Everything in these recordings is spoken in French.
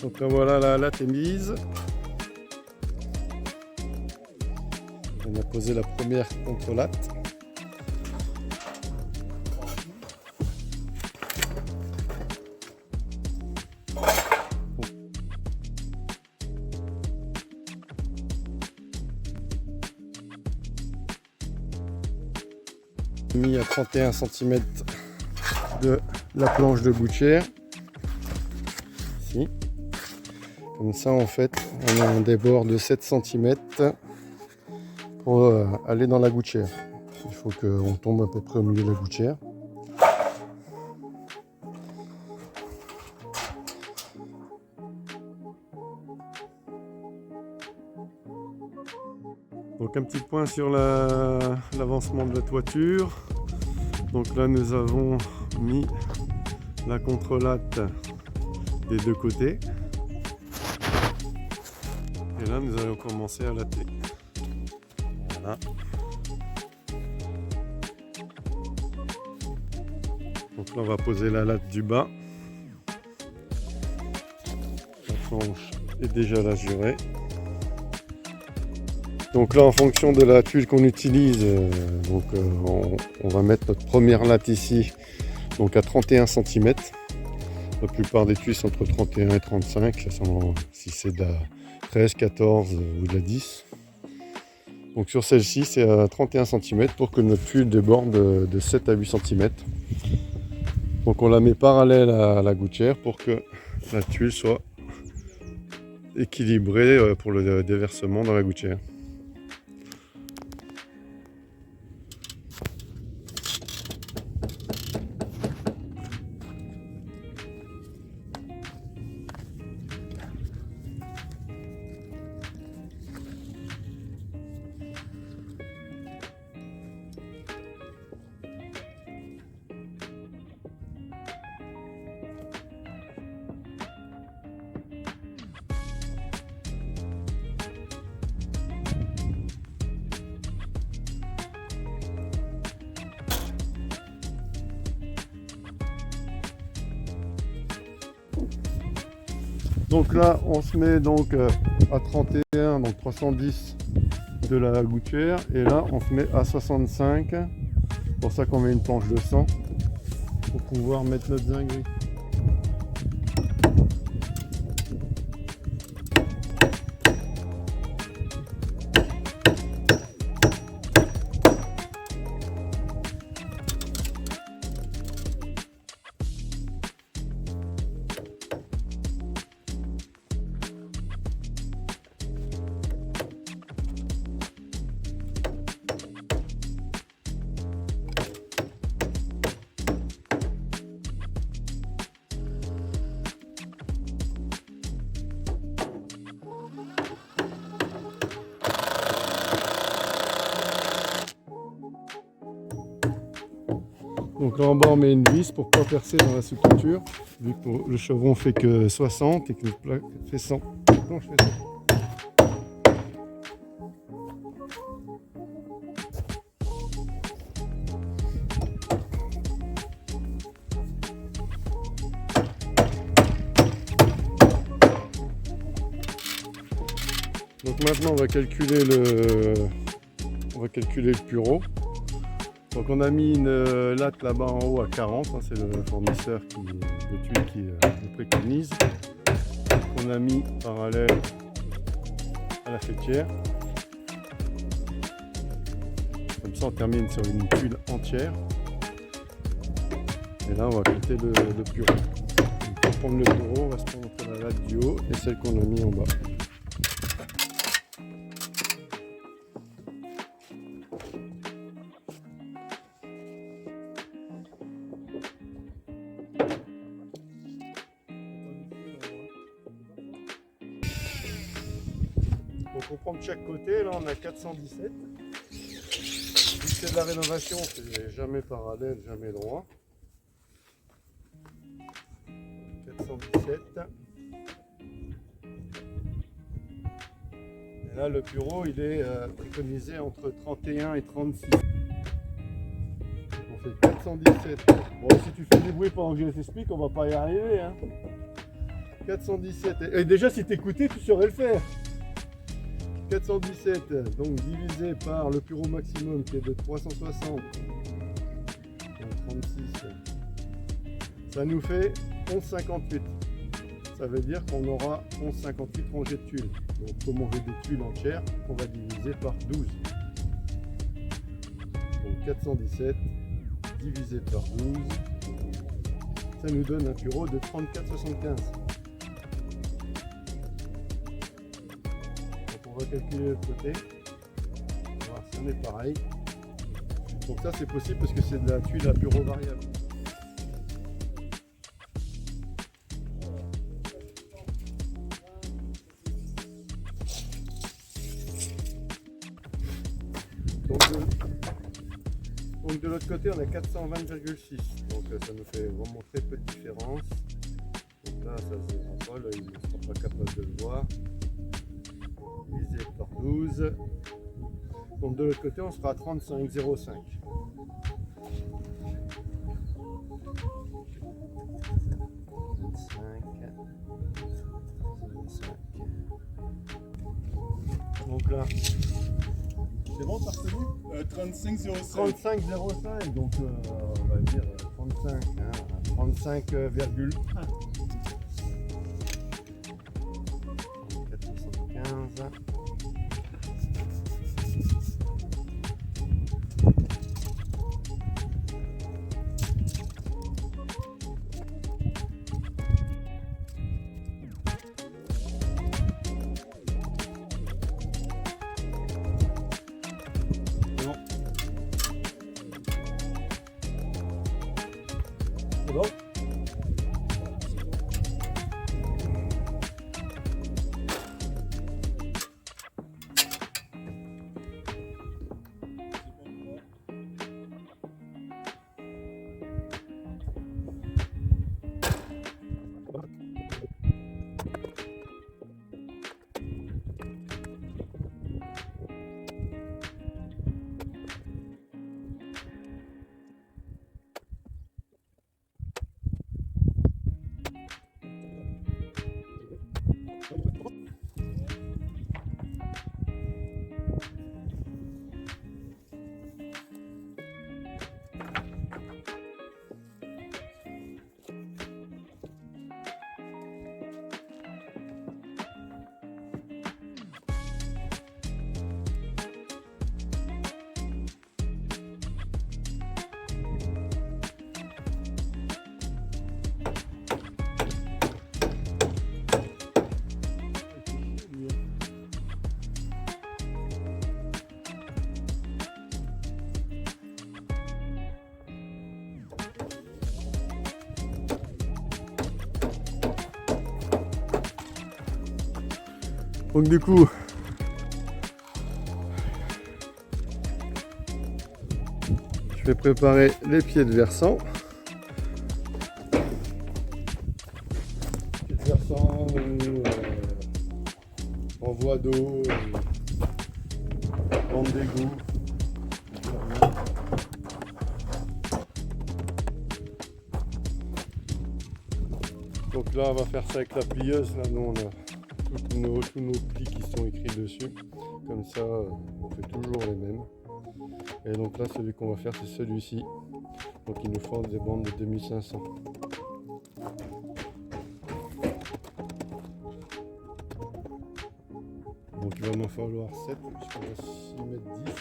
Donc là voilà, la latte est mise. On a posé la première contre-latte. Mis à 31 cm de la planche de gouttière. Ici. Comme ça en fait on a un débord de 7 cm pour aller dans la gouttière. Il faut qu'on tombe à peu près au milieu de la gouttière. Donc un petit point sur l'avancement de la toiture. Donc là nous avons mis la contre-latte des deux côtés. Et là nous allons commencer à latter. Voilà. Donc là on va poser la latte du bas. La planche est déjà lasurée. Donc là en fonction de la tuile qu'on utilise, on va mettre notre première latte ici donc à 31 cm. La plupart des tuiles sont entre 31 et 35, ça sent, si c'est de la 13, 14 ou de la 10. Donc sur celle-ci c'est à 31 cm pour que notre tuile déborde de 7 à 8 cm. Donc on la met parallèle à la gouttière pour que la tuile soit équilibrée pour le déversement dans la gouttière. Donc là on se met donc à 31, donc 310 de la gouttière, et là on se met à 65, c'est pour ça qu'on met une planche de 100 pour pouvoir mettre notre zinguerie. Donc là en bas on met une vis pour ne pas percer dans la structure, vu que le chevron fait que 60 et que le plat fait 100. Non, je fais 100. Donc maintenant on va calculer le pureau. Donc on a mis une latte là-bas en haut à 40, hein, c'est le fournisseur de tuiles qui le préconise. On a mis parallèle à la fêtière. Comme ça on termine sur une tuile entière. Et là on va compter le pureau. Donc, pour prendre le pureau, on va se prendre entre la latte du haut et celle qu'on a mis en bas. Donc on prend de chaque côté, là on a 417. Si c'est de la rénovation, c'est jamais parallèle, jamais droit. 417. Et là le bureau il est préconisé entre 31 et 36. On fait 417. Bon, si tu fais des bruits pendant que je les explique, on va pas y arriver, hein. 417. Et déjà, si t'écoutais, tu saurais le faire. 417, donc divisé par le plus haut maximum qui est de 360. Donc 36. Ça nous fait 11,58. Ça veut dire qu'on aura 11,58 rangées de tuiles. Donc comme on veut des tuiles entières, on va diviser par 12. Donc 417 divisé par 12, ça nous donne un bureau de 34,75. Donc on va calculer l'autre côté. On va voir si on est pareil. Donc ça c'est possible parce que c'est de la tuile à bureau variable. Donc de l'autre côté on a 420,6, donc ça nous fait vraiment très peu de différence. Donc là ça se verra pas, là il ne sera pas capable de le voir. Divisé par 12. Donc de l'autre côté on sera à 35,05. Donc là, c'est bon, t'as retenu 35,05. 35,05, donc on va dire 35, hein, 35,1. 475. C'est bon. Donc du coup, je vais préparer les pieds de versant. Pieds de versant, envoi d'eau, bande d'égout. Donc là, on va faire ça avec la plieuse. Là, nous, on a tous nos plis qui sont écrits dessus. Comme ça, on fait toujours les mêmes. Et donc là, celui qu'on va faire, c'est celui-ci. Donc il nous faut des bandes de 2500. Donc il va m'en falloir 7, puisqu'on va s'y mettre 10.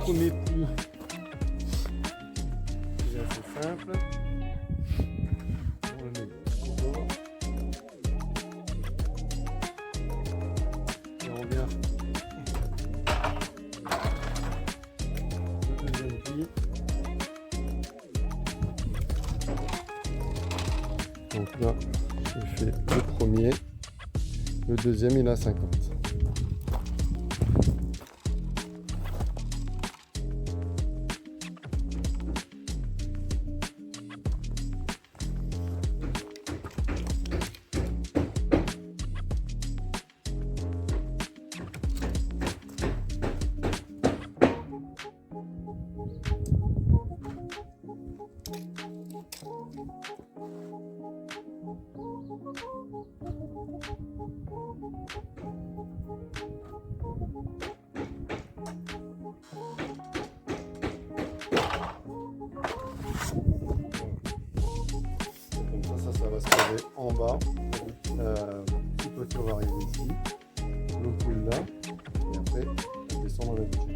premier pli est assez simple. On le met au bord. Et on vient le deuxième pli. Donc là, j'ai fait le premier. Le deuxième, il a 50. Ça va se poser en bas. La petite toiture va arriver ici. L'eau coule là. Et après, elle descend dans la bouche.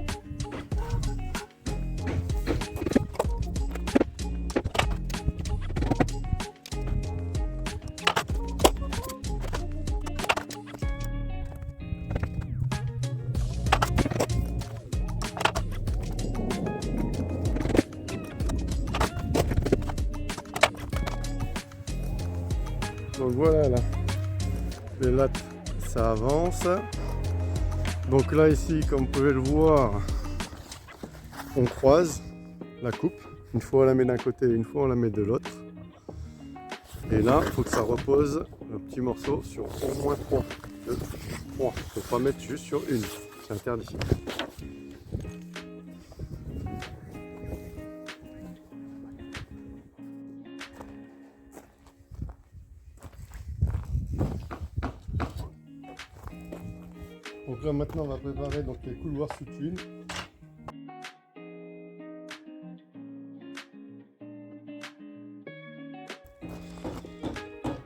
Donc voilà, là, les lattes, ça avance. Donc là, ici, comme vous pouvez le voir, on croise la coupe. Une fois on la met d'un côté, une fois on la met de l'autre. Et là, il faut que ça repose un petit morceau sur au moins 3. Il ne faut pas mettre juste sur une, c'est interdit. Donc là maintenant on va préparer donc, les couloirs sous tuile.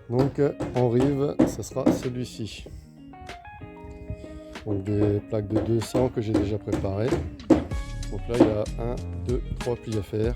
Donc en rive, ce sera celui-ci. Donc des plaques de 200 que j'ai déjà préparées. Donc là il y a 1, 2, 3 plis à faire.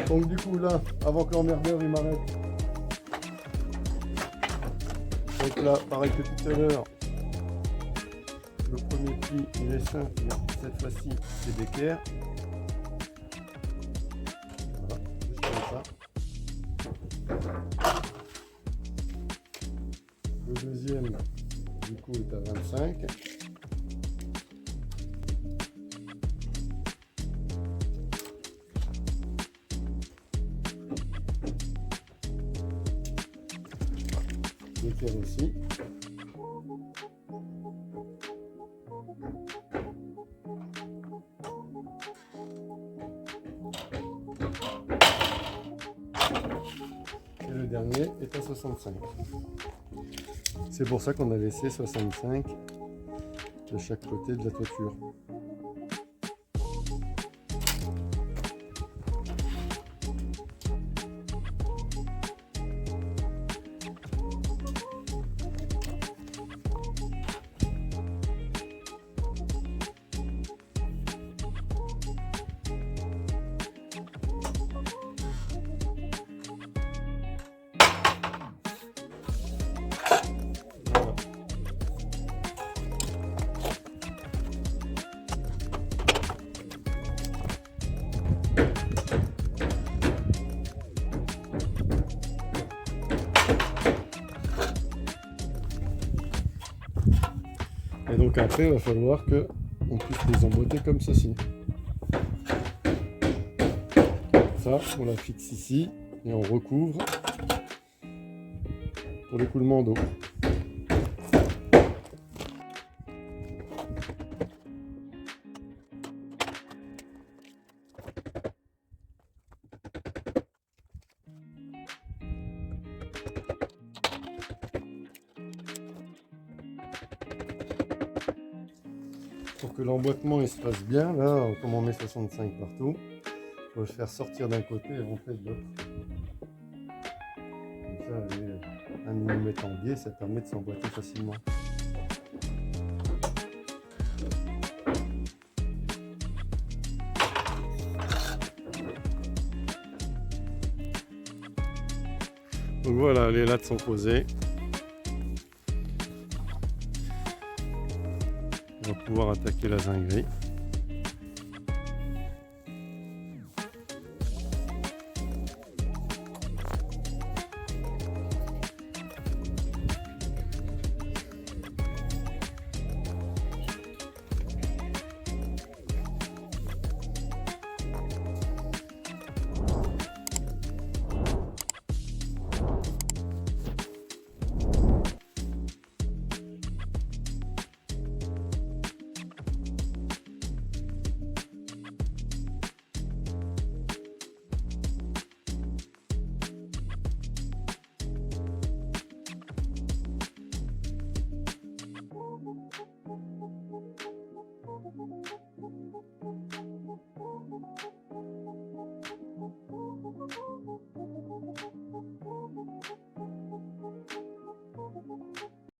Donc du coup là, avant que l'emmerdeur il m'arrête. Donc là, pareil que tout à l'heure, le premier pli il est simple, mais cette fois-ci c'est d'équerre. Voilà, juste comme ça. Le deuxième, du coup, est à 25. L'équerre ici. Et le dernier est à 65. C'est pour ça qu'on a laissé 65 de chaque côté de la toiture. Et donc après, il va falloir qu'on puisse les emboîter comme ceci. Ça, on la fixe ici et on recouvre pour l'écoulement d'eau. que l'emboîtement il se fasse bien, là, comme on met 65 partout, il faut le faire sortir d'un côté et rentrer de l'autre. Comme ça, avec 1 mm en biais, ça permet de s'emboîter facilement. Donc voilà, les lattes sont posées. On va pouvoir attaquer la zinguerie.